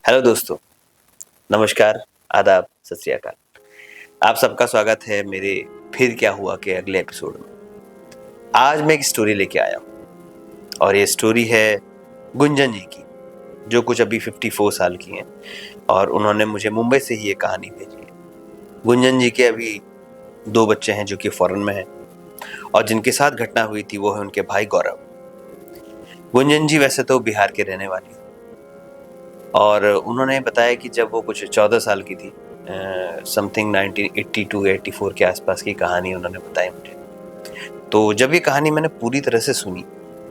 Hello दोस्तों, नमस्कार, आदाब, सत श्री अकाल। आप सबका स्वागत है मेरे फिर क्या हुआ के अगले एपिसोड में। आज मैं एक स्टोरी लेके आया हूँ और ये स्टोरी है गुंजन जी की, जो कुछ अभी 54 साल की हैं और उन्होंने मुझे मुंबई से ही ये कहानी भेजी है। गुंजन जी के अभी 2 बच्चे हैं जो कि फॉरेन में हैं और जिनके साथ घटना हुई थी वो है उनके भाई गौरव। गुंजन जी वैसे तो बिहार के रहने वाली हैं और उन्होंने बताया कि जब वो कुछ 14 साल की थी, समथिंग 1982-84 के आसपास की कहानी उन्होंने बताई मुझे। तो जब ये कहानी मैंने पूरी तरह से सुनी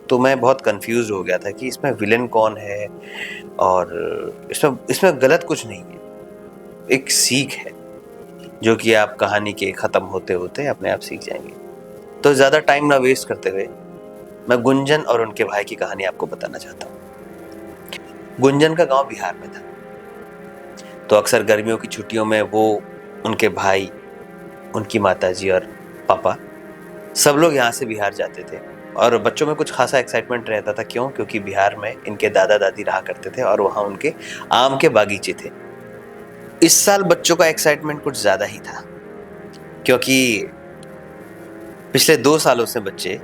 तो मैं बहुत कंफ्यूज हो गया था कि इसमें विलेन कौन है और इसमें गलत कुछ नहीं है, एक सीख है जो कि आप कहानी के ख़त्म होते होते अपने आप सीख जाएंगे। तो ज़्यादा टाइम ना वेस्ट करते हुए मैं गुंजन और उनके भाई की कहानी आपको बताना चाहता हूँ। गुंजन का गांव बिहार में था, तो अक्सर गर्मियों की छुट्टियों में वो, उनके भाई, उनकी माताजी और पापा सब लोग यहाँ से बिहार जाते थे और बच्चों में कुछ खासा एक्साइटमेंट रहता था। क्यों? क्योंकि बिहार में इनके दादा दादी रहा करते थे और वहाँ उनके आम के बागीचे थे। इस साल बच्चों का एक्साइटमेंट कुछ ज़्यादा ही था क्योंकि पिछले 2 सालों से बच्चे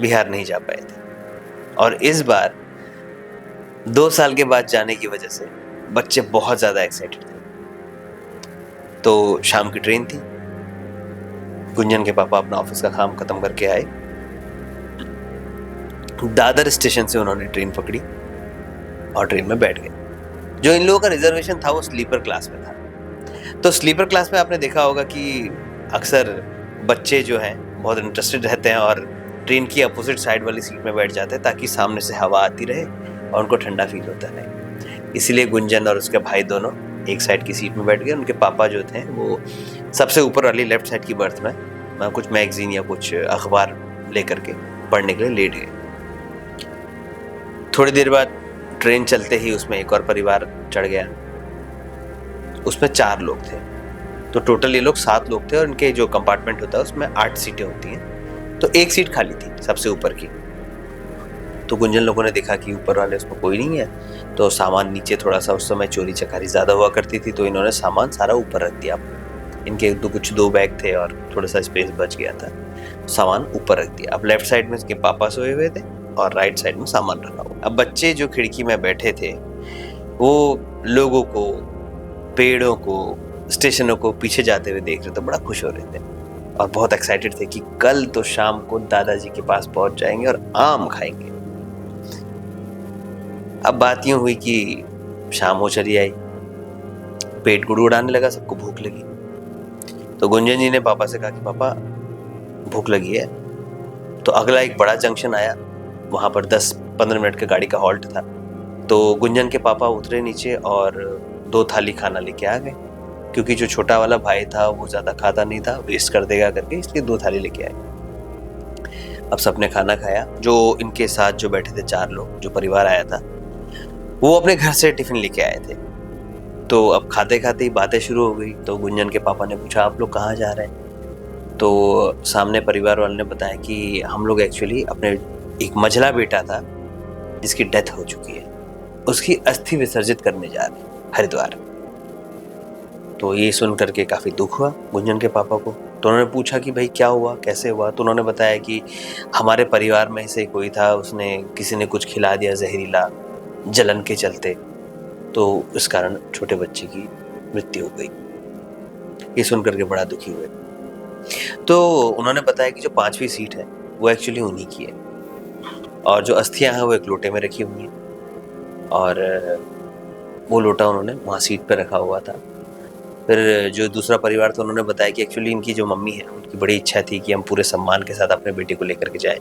बिहार नहीं जा पाए थे और इस बार 2 साल के बाद जाने की वजह से बच्चे बहुत ज़्यादा एक्साइटेड थे। तो शाम की ट्रेन थी, गुंजन के पापा अपना ऑफिस का काम खत्म करके आए, दादर स्टेशन से उन्होंने ट्रेन पकड़ी और ट्रेन में बैठ गए। जो इन लोगों का रिजर्वेशन था वो स्लीपर क्लास में था। तो स्लीपर क्लास में आपने देखा होगा कि अक्सर बच्चे जो हैं बहुत इंटरेस्टेड रहते हैं और ट्रेन की अपोजिट साइड वाली सीट में बैठ जाते हैं ताकि सामने से हवा आती रहे और उनको ठंडा फील होता रहे। इसलिए गुंजन और उसके भाई दोनों एक साइड की सीट में बैठ गए। उनके पापा जो थे वो सबसे ऊपर वाली लेफ्ट साइड की बर्थ में कुछ मैगजीन या कुछ अखबार लेकर के पढ़ने के लिए लेट गए। थोड़ी देर बाद ट्रेन चलते ही उसमें एक और परिवार चढ़ गया। उसमें 4 लोग थे, तो टोटल ये लोग 7 लोग थे और इनके जो कंपार्टमेंट होता है उसमें 8 सीटें होती हैं। तो एक सीट खाली थी सबसे ऊपर की। तो गुंजन लोगों ने देखा कि ऊपर वाले उसमें कोई नहीं है, तो सामान नीचे, थोड़ा सा उस समय चोरी चकारी ज़्यादा हुआ करती थी, तो इन्होंने सामान सारा ऊपर रख दिया। इनके कुछ 2 बैग थे और थोड़ा सा स्पेस बच गया था, सामान ऊपर रख दिया। अब लेफ्ट साइड में इसके पापा सोए हुए थे और राइट साइड में सामान रखा हुआ। अब बच्चे जो खिड़की में बैठे थे वो लोगों को, पेड़ों को, स्टेशनों को पीछे जाते हुए देख रहे थे, बड़ा खुश हो रहे थे और बहुत एक्साइटेड थे कि कल तो शाम को दादाजी के पास पहुंच जाएंगे और आम खाएंगे। अब बात यूं हुई कि शाम हो चली आई, पेट गुड़गुड़ाने लगा, सबको भूख लगी। तो गुंजन जी ने पापा से कहा कि पापा भूख लगी है। तो अगला एक बड़ा जंक्शन आया, वहाँ पर 10-15 मिनट का गाड़ी का हॉल्ट था। तो गुंजन के पापा उतरे नीचे और 2 थाली खाना लेके आ गए, क्योंकि जो छोटा वाला भाई था वो ज़्यादा खाता नहीं था, वेस्ट कर देगा करके, इसलिए 2 थाली लेके आए। अब सबने खाना खाया। जो इनके साथ जो बैठे थे 4 लोग, जो परिवार आया था, वो अपने घर से टिफिन लेके आए थे। तो अब खाते खाते ही बातें शुरू हो गई। तो गुंजन के पापा ने पूछा, आप लोग कहाँ जा रहे हैं? तो सामने परिवार वाले ने बताया कि हम लोग एक्चुअली अपने एक मझला बेटा था जिसकी डेथ हो चुकी है, उसकी अस्थि विसर्जित करने जा रहे हैं हरिद्वार। तो ये सुन करके काफ़ी दुख हुआ गुंजन के पापा को। तो उन्होंने पूछा कि भाई क्या हुआ, कैसे हुआ? तो उन्होंने बताया कि हमारे परिवार में से कोई था, उसने, किसी ने कुछ खिला दिया जहरीला, जलन के चलते, तो इस कारण छोटे बच्चे की मृत्यु हो गई। ये सुन करके बड़ा दुखी हुए। तो उन्होंने बताया कि जो 5वीं सीट है वो एक्चुअली उन्हीं की है और जो अस्थियां हैं वो एक लोटे में रखी हुई हैं और वो लोटा उन्होंने वहाँ सीट पे रखा हुआ था। फिर जो दूसरा परिवार था उन्होंने बताया कि एक्चुअली इनकी जो मम्मी है उनकी बड़ी इच्छा थी कि हम पूरे सम्मान के साथ अपने बेटे को लेकर के जाएं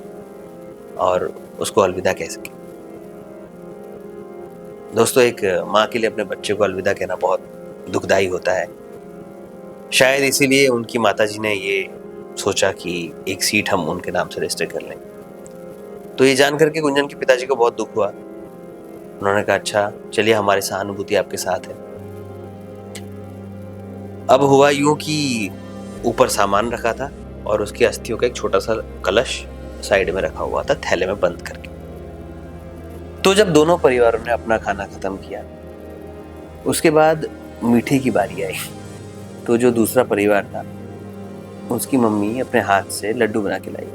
और उसको अलविदा कह सकें। दोस्तों, एक माँ के लिए अपने बच्चे को अलविदा कहना बहुत दुखदाई होता है। शायद इसीलिए उनकी माताजी ने ये सोचा कि एक सीट हम उनके नाम से रजिस्टर कर लें। तो ये जान करके गुंजन के पिताजी को बहुत दुख हुआ। उन्होंने कहा, अच्छा चलिए, हमारी सहानुभूति आपके साथ है। अब हुआ यूं कि ऊपर सामान रखा था और उसकी अस्थियों का एक छोटा सा कलश साइड में रखा हुआ था, थैले में बंद करके। तो जब दोनों परिवारों ने अपना खाना खत्म किया उसके बाद मीठे की बारी आई। तो जो दूसरा परिवार था उसकी मम्मी अपने हाथ से लड्डू बना के लाई।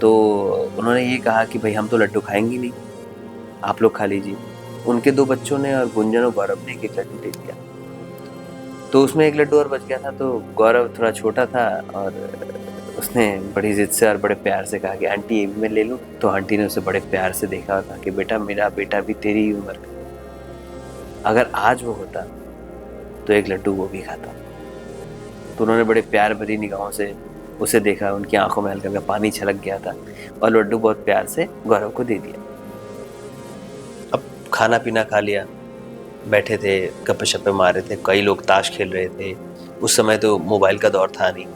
तो उन्होंने ये कहा कि भाई हम तो लड्डू खाएंगे नहीं, आप लोग खा लीजिए। उनके 2 बच्चों ने और गुंजन और गौरव ने एक-एक लड्डू ले लिया। तो उसमें एक लड्डू और बच गया था, तो गौरव थोड़ा छोटा था और उसने बड़ी ज़िद से और बड़े प्यार से कहा कि आंटी ये भी मैं ले लूँ? तो आंटी ने उसे बड़े प्यार से देखा और कहा कि बेटा मेरा बेटा भी तेरी ही उम्र का, अगर आज वो होता तो एक लड्डू वो भी खाता। तो उन्होंने बड़े प्यार भरी निगाहों से उसे देखा, उनकी आंखों में हल्का-हल्का पानी छलक गया था और लड्डू बहुत प्यार से गौरव को दे दिया। अब खाना-पीना खा लिया, बैठे थे, गप्पे-शप्पे मार रहे थे, कई लोग ताश खेल रहे थे। उस समय तो मोबाइल का दौर था नहीं,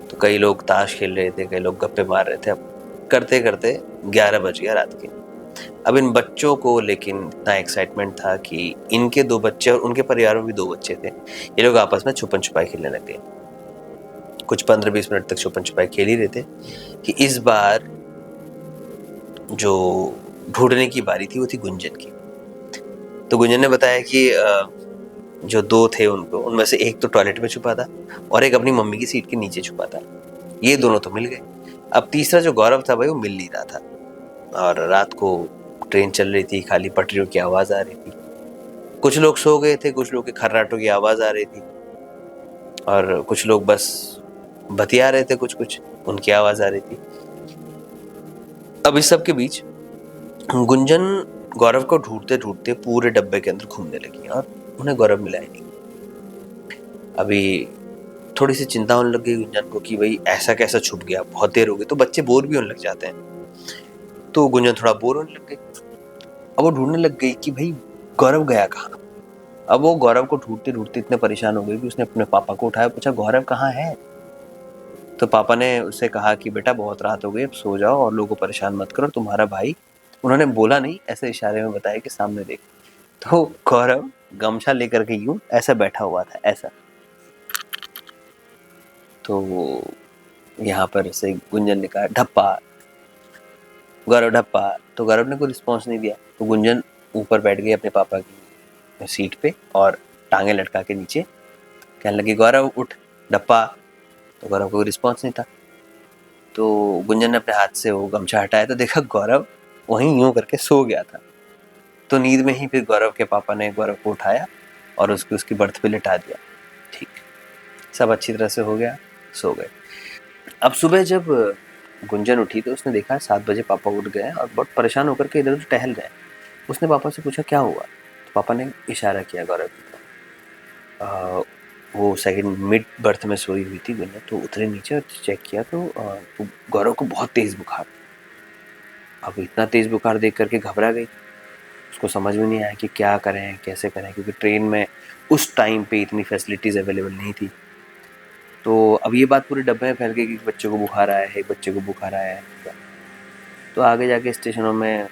तो कई लोग ताश खेल रहे थे, कई लोग गप्पे मार रहे थे। अब करते-करते 11 बज गया रात के। अब इन बच्चों को लेकिन इतना एक्साइटमेंट था कि इनके 2 बच्चे और उनके परिवार में भी 2 बच्चे थे। ये लोग आपस में छुपन-छुपाई खेलने लग गए। कुछ 15-20 मिनट तक छुपन-छुपाई खेल ही रहे थे कि इस बार जो ढूँढने की बारी थी वो थी गुंजन की। तो गुंजन ने बताया कि जो 2 थे उनको, उनमें से एक तो टॉयलेट में छुपा था और एक अपनी मम्मी की सीट के नीचे छुपा था। ये दोनों तो मिल गए। अब तीसरा जो गौरव था भाई वो मिल नहीं रहा था और रात को ट्रेन चल रही थी, खाली पटरियों की आवाज़ आ रही थी। कुछ लोग सो गए थे, कुछ लोग के खर्राटों की आवाज़ आ रही थी और कुछ लोग बस बतिया रहे थे कुछ-कुछ, उनकी आवाज़ आ रही थी। अब इस सब के बीच गुंजन गौरव को ढूँढते-ढूँढते पूरे डब्बे के अंदर घूमने लगी और उन्हें गौरव मिला ही नहीं। अभी थोड़ी-सी चिंता होने लग गई गुंजन को कि भई ऐसा कैसा छुप गया, बहुत देर हो गई, तो बच्चे बोर भी होने लग जाते हैं। तो गुंजन थोड़ा बोर होने लग गई। अब वो ढूँढने लग गई कि भई गौरव गया कहाँ? अब वो गौरव को ढूँढते-ढूँढते इतने परेशान हो गई कि उसने अपने पापा को उठाया, पूछा गौरव कहाँ है? तो पापा ने उससे कहा कि बेटा बहुत रात हो गई, अब सो जाओ और लोगों को परेशान मत करो, तुम्हारा भाई, उन्होंने बोला नहीं, ऐसे इशारे में बताया कि सामने देख। तो गौरव गमछा लेकर के यूँ ऐसा बैठा हुआ था, ऐसा। तो यहाँ पर से गुंजन ने कहा ढप्पा, गौरव ढप्पा। तो गौरव ने कोई रिस्पॉन्स नहीं दिया। तो गुंजन ऊपर बैठ गई अपने पापा की सीट पे और टांगे लटका के नीचे कहने लगी गौरव उठ ढप्पा। तो गौरव को कोई रिस्पॉन्स नहीं था। तो गुंजन ने अपने हाथ से वो गमछा हटाया तो देखा गौरव वहीं यूं करके सो गया था। तो नींद में ही फिर गौरव के पापा ने गौरव को उठाया और उसको उसकी बर्थ पे लिटा दिया। ठीक, सब अच्छी तरह से हो गया, सो गए। अब सुबह जब गुंजन उठी तो उसने देखा 7 बजे पापा उठ गए और बहुत परेशान होकर के इधर-उधर टहल रहे हैं। उसने पापा से पूछा क्या हुआ? तो पापा ने इशारा किया गौरव की तरफ। वो सेकंड मिड बर्थ में सोई हुई थी गुंजन, तो उतरे नीचे और चेक किया तो गौरव को बहुत तेज बुखार। अब इतना तेज बुखार देख करके घबरा गई। उसको समझ में नहीं आया कि क्या करें, कैसे करें, क्योंकि ट्रेन में उस टाइम पे इतनी फैसिलिटीज़ अवेलेबल नहीं थी। तो अब ये बात पूरे डब्बे में फैल गई कि बच्चे को बुखार आया है, बच्चे को बुखार आया है। तो आगे जाके स्टेशनों में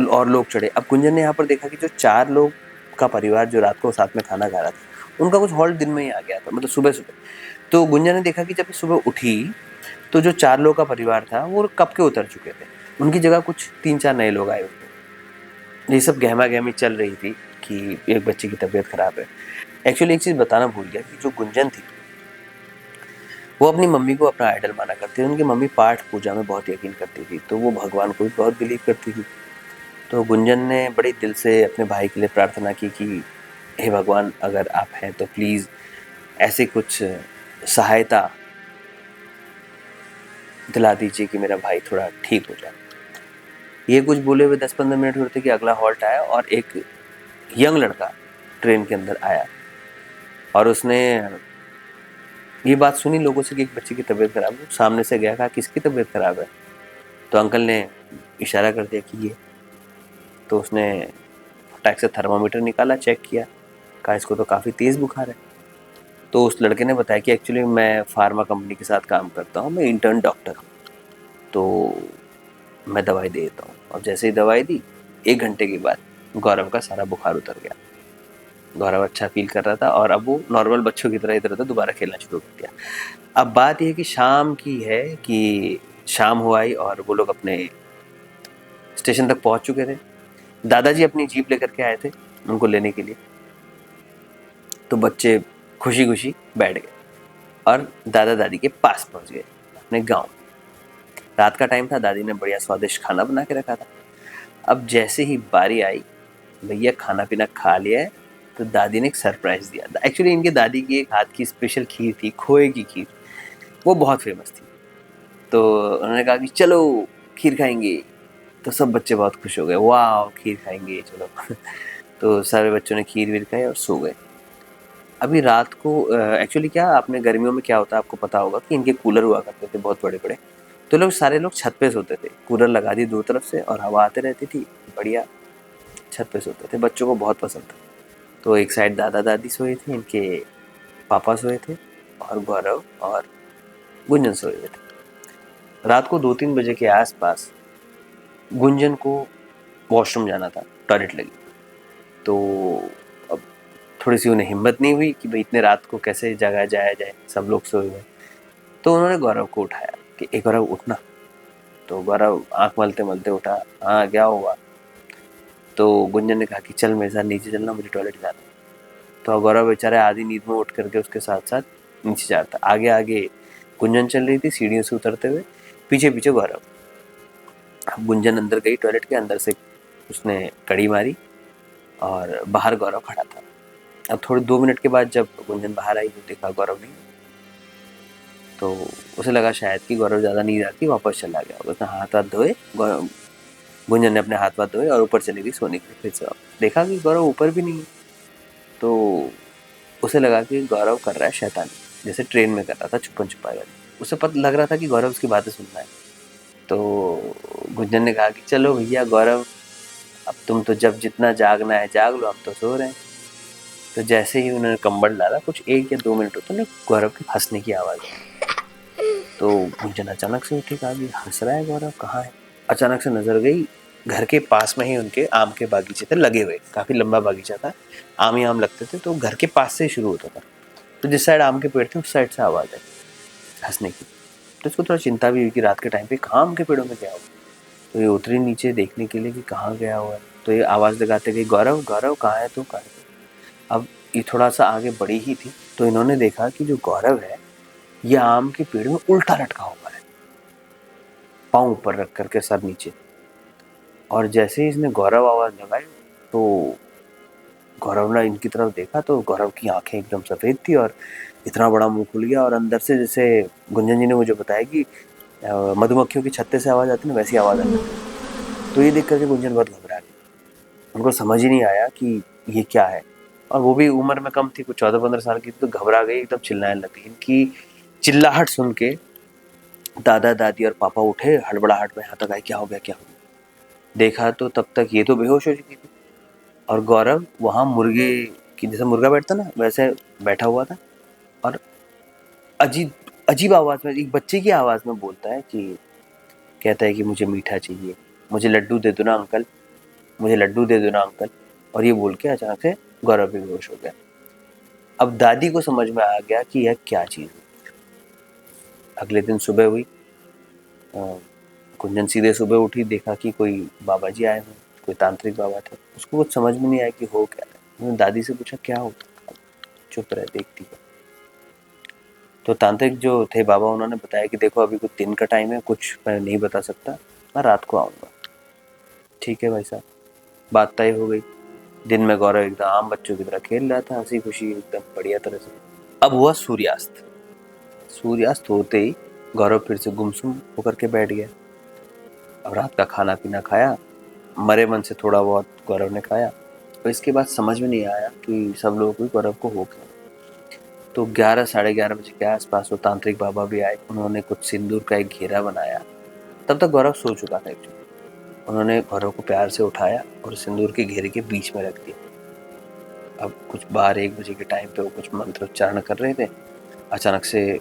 और लोग चढ़े। अब गुंजन ने यहाँ पर देखा कि जो 4 लोग का परिवार जो रात को साथ में खाना खा रहा था, उनका कुछ हॉल्ट दिन में ही आ गया था, मतलब सुबह-सुबह। तो गुंजन ने देखा कि जब सुबह उठी तो जो 4 लोग का परिवार था वो कब के उतर चुके थे। उनकी जगह कुछ 3-4 नए लोग आए हुए थे। ये सब गहमा-गहमी चल रही थी कि एक बच्चे की तबीयत खराब है। एक्चुअली एक चीज़ बताना भूल गया कि जो गुंजन थी वो अपनी मम्मी को अपना आइडल माना करती थी। उनकी मम्मी पाठ पूजा में बहुत यकीन करती थी, तो वो भगवान को भी बहुत बिलीव करती थी। तो गुंजन ने बड़े दिल से अपने भाई के लिए प्रार्थना की कि हे भगवान अगर आप हैं तो प्लीज़ ऐसी कुछ सहायता दिला दीजिए कि मेरा भाई थोड़ा ठीक हो जाए। ये कुछ बोले हुए 10-15 मिनट हुए थे कि अगला हॉल्ट आया और एक यंग लड़का ट्रेन के अंदर आया और उसने ये बात सुनी लोगों से कि एक बच्चे की तबीयत खराब है। सामने से गया, कहा किसकी तबीयत खराब है? तो अंकल ने इशारा कर दिया कि ये। तो उसने फटाक से थर्मामीटर निकाला, चेक किया, कहा इसको तो काफ़ी तेज़ बुखार है। तो उस लड़के ने बताया कि एक्चुअली मैं फार्मा कंपनी के साथ काम करता हूँ, मैं इंटर्न डॉक्टर हूँ, तो मैं दवाई दे देता हूँ। और जैसे ही दवाई दी 1 घंटे के बाद गौरव का सारा बुखार उतर गया। गौरव अच्छा फील कर रहा था और अब वो नॉर्मल बच्चों की तरह इधर-उधर दोबारा खेलना शुरू कर दिया। अब बात ये कि शाम की है कि शाम हो आई और वो लोग अपने स्टेशन तक पहुँच चुके थे। दादाजी अपनी जीप लेकर के आए थे उनको लेने के लिए। तो बच्चे खुशी खुशी बैठ गए और दादा दादी के पास पहुंच गए अपने गांव। रात का टाइम था, दादी ने बढ़िया स्वादिष्ट खाना बना के रखा था। अब जैसे ही बारी आई, भैया खाना पीना खा लिया है, तो दादी ने एक सरप्राइज दिया। एक्चुअली इनके दादी की एक हाथ की स्पेशल खीर थी, खोए की खीर, वो बहुत फेमस थी। तो उन्होंने कहा कि चलो खीर खाएंगे। तो सब बच्चे बहुत खुश हो गए, वाह खीर खाएंगे चलो। तो सारे बच्चों ने खीर वीर खाई और सो गए। अभी रात को एक्चुअली क्या, आपने गर्मियों में क्या होता है आपको पता होगा कि इनके कूलर हुआ करते थे बहुत बड़े बड़े। तो लोग सारे लोग छत पे सोते थे, कूलर लगा दी दो तरफ से और हवा आते रहती थी, बढ़िया छत पे सोते थे। बच्चों को बहुत पसंद था। तो एक साइड दादा दादी सोए थे, इनके पापा सोए थे, और गौरव और गुंजन सोए हुए थे। रात को 2-3 बजे के आसपास गुंजन को वॉशरूम जाना था, टॉयलेट लगी। तो अब थोड़ी सी उन्हें हिम्मत नहीं हुई कि भाई इतने रात को कैसे जगाया जाया जाए, सब लोग सोए हुए। तो उन्होंने गौरव को उठाया कि एक गौरव उठना। तो गौरव आंख मलते मलते उठा, हाँ क्या हुआ। तो गुंजन ने कहा कि चल मेरे साथ नीचे चलना, मुझे टॉयलेट जाना। तो गौरव बेचारा आधी नींद में उठ करके उसके साथ साथ नीचे जाता। आगे आगे गुंजन चल रही थी सीढ़ियों से उतरते हुए, पीछे पीछे गौरव। अब गुंजन अंदर गई टॉयलेट के अंदर से, उसने कड़ी मारी और बाहर गौरव खड़ा था। अब थोड़े 2 मिनट के बाद जब गुंजन बाहर आई तो देखा गौरव नहीं। तो उसे लगा शायद कि गौरव ज़्यादा नींद आती, वापस चला गया। उसने हाथ हाथ धोए, गुंजन ने अपने हाथ हाथ धोए और ऊपर चली गई सोने के लिए। फिर से देखा कि गौरव ऊपर भी नहीं है। तो उसे लगा कि गौरव कर रहा है शैतानी, जैसे ट्रेन में कर रहा था छुपन छुपाई वाली। उसे पता लग रहा था कि गौरव उसकी बातें सुन रहा है। तो गुंजन ने कहा कि चलो भैया गौरव, अब तुम तो जब जितना जागना है जाग लो, हम तो सो रहे हैं। तो जैसे ही उन्होंने कंबल डाला, कुछ 1 या 2 मिनट होते ना, गौरव की हंसने की आवाज़ आई। तो गुंजन अचानक से उठी, कहा कि हंस रहा है गौरव, कहाँ है। अचानक से नजर गई, घर के पास में ही उनके आम के बागीचे थे लगे हुए, काफी लंबा बागीचा था, आम ही आम लगते थे। तो घर के पास से ही शुरू होता था। तो जिस साइड आम के पेड़ थे उस साइड से आवाज आई हंसने की। तो उसको थोड़ा चिंता भी हुई कि रात के टाइम पे कहाँ आम के पेड़ों में गया हुआ। तो ये उतरी नीचे देखने के लिए कि कहाँ गया हुआ है। तो ये आवाज लगाते गई, गौरव गौरव कहाँ है तू, कहाँ है तू। अब ये थोड़ा सा आगे बढ़ी ही थी तो इन्होंने देखा कि जो गौरव है ये आम के पेड़ में उल्टा लटका हुआ है, पाँव ऊपर रख करके सर नीचे। और जैसे ही इसने गौरव आवाज लगाई तो गौरव ने इनकी तरफ देखा तो गौरव की आंखें एकदम सफेद थी और इतना बड़ा मुंह खुल गया। और अंदर से, जैसे गुंजन जी ने मुझे बताया कि मधुमक्खियों की छत्ते से आवाज आती है ना, वैसी आवाज आने लगी। तो ये देख करके गुंजन बहुत घबरा गई। उनको समझ ही नहीं आया कि ये क्या है। और वो भी उम्र में कम थी, कुछ 14-15 साल की, तो घबरा गई, एकदम चिल्लाने लगी। इनकी चिल्लाहट सुन के दादा दादी और पापा उठे हड़बड़ाहट में, यहाँ तक आए, क्या हो गया क्या हो गया। देखा तो तब तक ये तो बेहोश हो चुकी थी और गौरव वहां मुर्गे की, जैसे मुर्गा बैठता ना वैसे बैठा हुआ था। और अजीब अजीब आवाज में, एक बच्चे की आवाज में बोलता है कि, कहता है कि मुझे मीठा चाहिए, मुझे लड्डू दे दो ना अंकल, मुझे लड्डू दे दो ना अंकल। और ये बोल के अचानक से गौरव भी बेहोश हो गया। अब दादी को समझ में आ गया कि यह क्या चीज है। अगले दिन सुबह हुई, कुंजन सीधे सुबह उठी, देखा कि कोई बाबा जी आए हुए, कोई तांत्रिक बाबा थे। उसको कुछ समझ में नहीं आया कि हो क्या है। उन्होंने दादी से पूछा क्या होता, चुप रहे देखती है। तो तांत्रिक जो थे बाबा, उन्होंने बताया कि देखो अभी कुछ दिन का टाइम है, कुछ मैं नहीं बता सकता, मैं रात को आऊँगा। ठीक है भाई साहब, बात तय हो गई। दिन में गौरव एकदम आम बच्चों की तरह खेल रहा था, हंसी खुशी एकदम बढ़िया तरह से। अब हुआ सूर्यास्त। सूर्यास्त होते ही गौरव फिर से गुमसुम होकर के बैठ गया। अब रात का खाना पीना खाया, मरे मन से थोड़ा बहुत गौरव ने खाया। और इसके बाद समझ में नहीं आया कि सब लोगों को गौरव को हो गया। तो 11-11:30 बजे के आसपास वो तांत्रिक बाबा भी आए। उन्होंने कुछ सिंदूर का एक घेरा बनाया। तब तक गौरव सो चुका था एक्चुअली। उन्होंने गौरव को प्यार से उठाया और सिंदूर के घेरे के बीच में रख दिया। अब कुछ 12-1 बजे के टाइम पे वो कुछ मंत्र उच्चारण कर रहे थे। अचानक से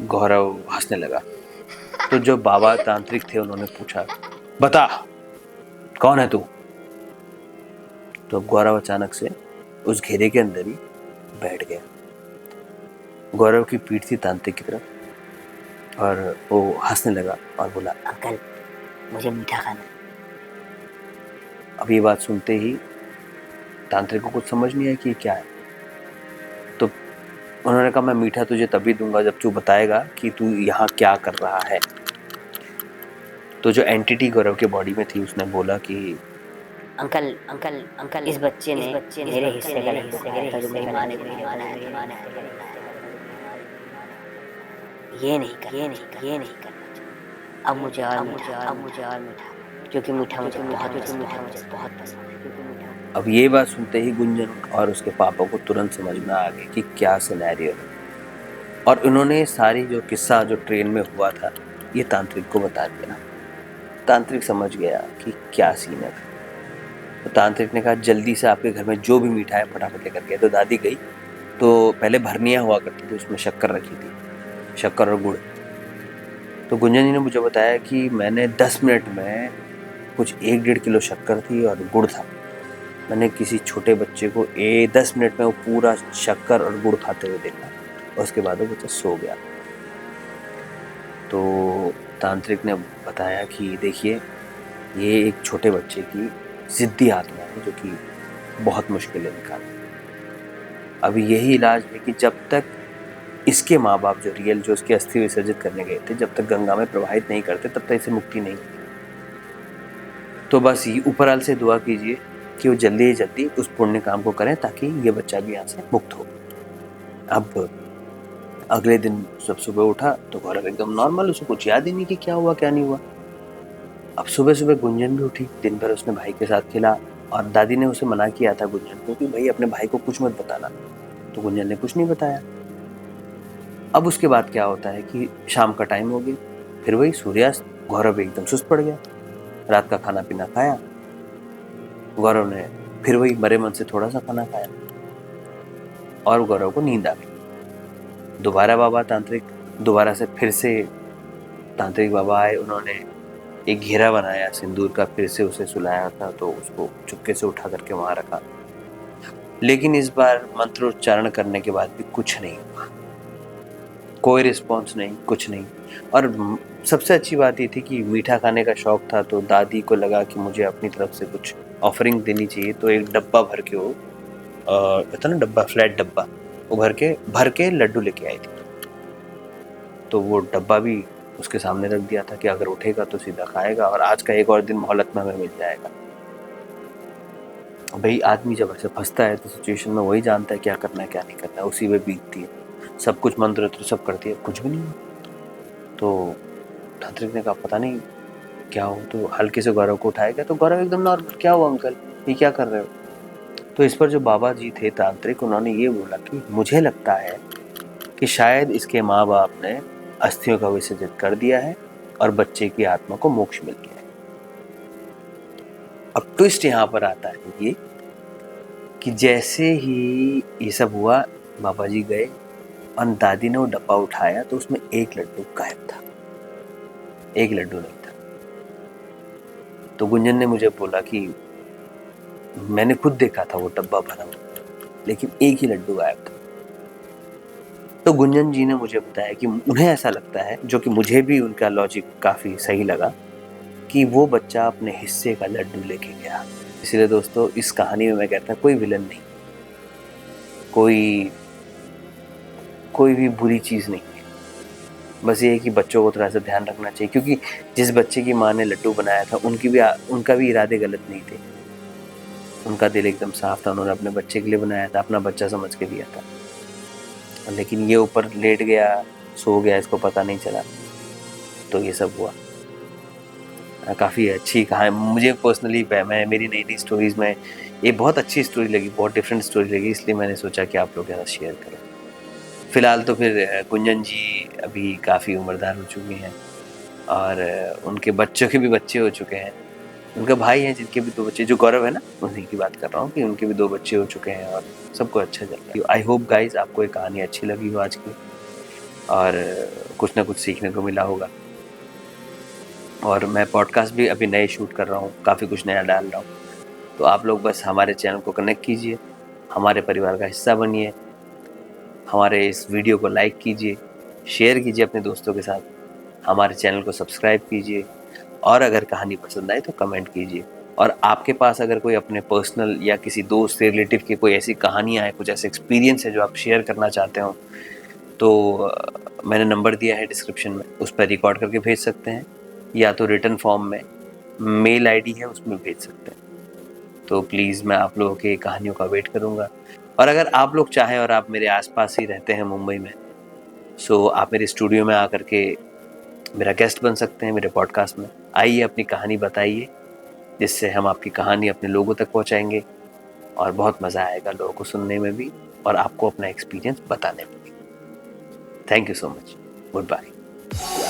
गौरव हंसने लगा। तो जो बाबा तांत्रिक थे उन्होंने पूछा, बता कौन है तू। तो गौरव अचानक से उस घेरे के अंदर ही बैठ गया। गौरव की पीठ थी तांत्रिक की तरफ और वो हंसने लगा और बोला, अंकल मुझे मीठा खाना है। अब ये बात सुनते ही तांत्रिक को कुछ समझ नहीं आया कि ये क्या है। तो उन्होंने कहा मैं मीठा तुझे तभी दूंगा जब तू बताएगा कि तू यहाँ क्या कर रहा है। तो जो एंटिटी गौरव के बॉडी में थी उसने बोला कि अंकल अंकल अंकल इस बच्चे ने मेरे हिस्से का लड्डू खाया था जो मेरी माँ ने बनाया था। ये नहीं करना चाहिए। अब मुझे और मीठा क्योंकि मीठा मुझे बहुत पसंद है। अब ये बात सुनते ही गुंजन और उसके पापा को तुरंत समझ में आ गई कि क्या सिनेरियो है, और उन्होंने सारी जो किस्सा जो ट्रेन में हुआ था ये तांत्रिक को बता दिया। तांत्रिक समझ गया कि क्या सीन है। तो तांत्रिक ने कहा जल्दी से आपके घर में जो भी मीठा है फटाफट लेकर के। तो दादी गई, तो पहले भरनियाँ हुआ करती थी, उसमें शक्कर रखी थी, शक्कर और गुड़। तो गुंजन जी ने मुझे बताया कि मैंने 10 मिनट में कुछ 1-1.5 किलो शक्कर थी और गुड़ था। मैंने किसी छोटे बच्चे को 10 मिनट में वो पूरा शक्कर और गुड़ खाते हुए देखा, और उसके बाद वो बच्चा सो गया। तो तांत्रिक ने बताया कि देखिए ये एक छोटे बच्चे की ज़िद्दी आत्मा है जो कि बहुत मुश्किल है निकालना। अभी यही इलाज है कि जब तक इसके माँ बाप जो उसकी अस्थि विसर्जित करने गए थे, जब तक गंगा में प्रवाहित नहीं करते तब तक इसे मुक्ति नहीं। तो बस ऊपरवाल से दुआ कीजिए कि वो जल्दी से जल्दी उस पुण्य काम को करें ताकि ये बच्चा भी यहाँ से मुक्त हो। अब अगले दिन जब सुबह उठा तो गौरव एकदम नॉर्मल, उसको कुछ याद ही नहीं कि क्या हुआ क्या नहीं हुआ। अब सुबह सुबह गुंजन भी उठी, दिन भर उसने भाई के साथ खेला, और दादी ने उसे मना किया था गुंजन को कि भाई अपने भाई को कुछ मत बताना। तो गुंजन ने कुछ नहीं बताया। अब उसके बाद क्या होता है कि शाम का टाइम हो गया, फिर वही सूर्यास्त। गौरव एकदम सुस्त पड़ गया, रात का खाना पीना खाया, गौरव ने फिर वही मरे मन से थोड़ा सा खाना खाया, और गौरव को नींद आ गई। दोबारा फिर से तांत्रिक बाबा आए, उन्होंने एक घेरा बनाया सिंदूर का, फिर से उसे सुलाया था, तो उसको चुपके से उठा करके वहां रखा। लेकिन इस बार मंत्रोच्चारण करने के बाद भी कुछ नहीं हुआ, कोई रिस्पॉन्स नहीं, कुछ नहीं। और सबसे अच्छी बात ये थी कि मीठा खाने का शौक था, तो दादी को लगा कि मुझे अपनी तरफ से कुछ ऑफरिंग देनी चाहिए। तो एक डब्बा भर के वो होता ना डब्बा, फ्लैट डब्बा, वो भर के लड्डू लेके आई थी। तो वो डब्बा भी उसके सामने रख दिया था कि अगर उठेगा तो सीधा खाएगा, और आज का एक और दिन मोहलत में हमें मिल जाएगा। भाई आदमी जब ऐसे फंसता है तो सिचुएशन में वही जानता है क्या करना है क्या नहीं करना है, उसी में बीतती है, सब कुछ मंत्र सब करती है, कुछ भी नहीं। तो तांत्रिक ने कहा पता नहीं क्या हो, तो हल्के से गौरव को उठाएगा। तो गौरव एकदम नॉर्मल, क्या हुआ अंकल, ये क्या कर रहे हो। तो इस पर जो बाबा जी थे तांत्रिक, उन्होंने ये बोला कि मुझे लगता है कि शायद इसके माँ बाप ने अस्थियों का विसर्जन कर दिया है और बच्चे की आत्मा को मोक्ष मिल गया है। अब ट्विस्ट यहाँ पर आता है ये कि जैसे ही ये सब हुआ, बाबा जी गए और दादी ने वो डब्बा उठाया तो उसमें एक लड्डू गायब था, एक लड्डू नहीं था। तो गुंजन ने मुझे बोला कि मैंने खुद देखा था वो डब्बा भरा हुआ, लेकिन एक ही लड्डू गायब था। तो गुंजन जी ने मुझे बताया कि उन्हें ऐसा लगता है, जो कि मुझे भी उनका लॉजिक काफ़ी सही लगा, कि वो बच्चा अपने हिस्से का लड्डू लेके गया। इसलिए दोस्तों इस कहानी में मैं कहता कोई विलन नहीं, कोई भी बुरी चीज़ नहीं है। बस ये है कि बच्चों को थोड़ा सा ध्यान रखना चाहिए, क्योंकि जिस बच्चे की माँ ने लड्डू बनाया था उनका भी इरादे गलत नहीं थे। उनका दिल एकदम साफ था, उन्होंने अपने बच्चे के लिए बनाया था, अपना बच्चा समझ के दिया था। लेकिन ये ऊपर लेट गया, सो गया, इसको पता नहीं चला, तो ये सब हुआ। काफ़ी अच्छी कहानी मुझे पर्सनली, मेरी नई नई स्टोरीज़ में ये बहुत अच्छी स्टोरी लगी, बहुत डिफरेंट स्टोरी लगी, इसलिए मैंने सोचा कि आप लोग के साथ शेयर करें। फ़िलहाल तो फिर गुंजन जी अभी काफ़ी उम्रदार हो चुकी हैं, और उनके बच्चों के भी बच्चे हो चुके हैं। उनके भाई हैं जिनके भी 2 बच्चे, जो गौरव है ना, उन्हीं की बात कर रहा हूँ, कि उनके भी 2 बच्चे हो चुके हैं और सबको अच्छा चल रहा है। आई होप गाइज आपको ये कहानी अच्छी लगी हो आज की, और कुछ ना कुछ सीखने को मिला होगा। और मैं पॉडकास्ट भी अभी नए शूट कर रहा हूँ, काफ़ी कुछ नया डाल रहा हूँ, तो आप लोग बस हमारे चैनल को कनेक्ट कीजिए, हमारे परिवार का हिस्सा बनिए, हमारे इस वीडियो को लाइक कीजिए, शेयर कीजिए अपने दोस्तों के साथ, हमारे चैनल को सब्सक्राइब कीजिए, और अगर कहानी पसंद आए तो कमेंट कीजिए। और आपके पास अगर कोई अपने पर्सनल या किसी दोस्त रिलेटिव की कोई ऐसी कहानियाँ हैं, कुछ ऐसे एक्सपीरियंस है जो आप शेयर करना चाहते हो, तो मैंने नंबर दिया है डिस्क्रिप्शन में, उस पर रिकॉर्ड करके भेज सकते हैं, या तो रिटन फॉर्म में मेल आईडी है उसमें भेज सकते हैं। तो प्लीज़ मैं आप लोगों की कहानियों का वेट करूँगा। और अगर आप लोग चाहें और आप मेरे आसपास ही रहते हैं मुंबई में, सो आप मेरे स्टूडियो में आकर के मेरा गेस्ट बन सकते हैं मेरे पॉडकास्ट में। आइए अपनी कहानी बताइए, जिससे हम आपकी कहानी अपने लोगों तक पहुंचाएंगे और बहुत मज़ा आएगा लोगों को सुनने में भी और आपको अपना एक्सपीरियंस बताने में भी। Thank you so much. Good bye.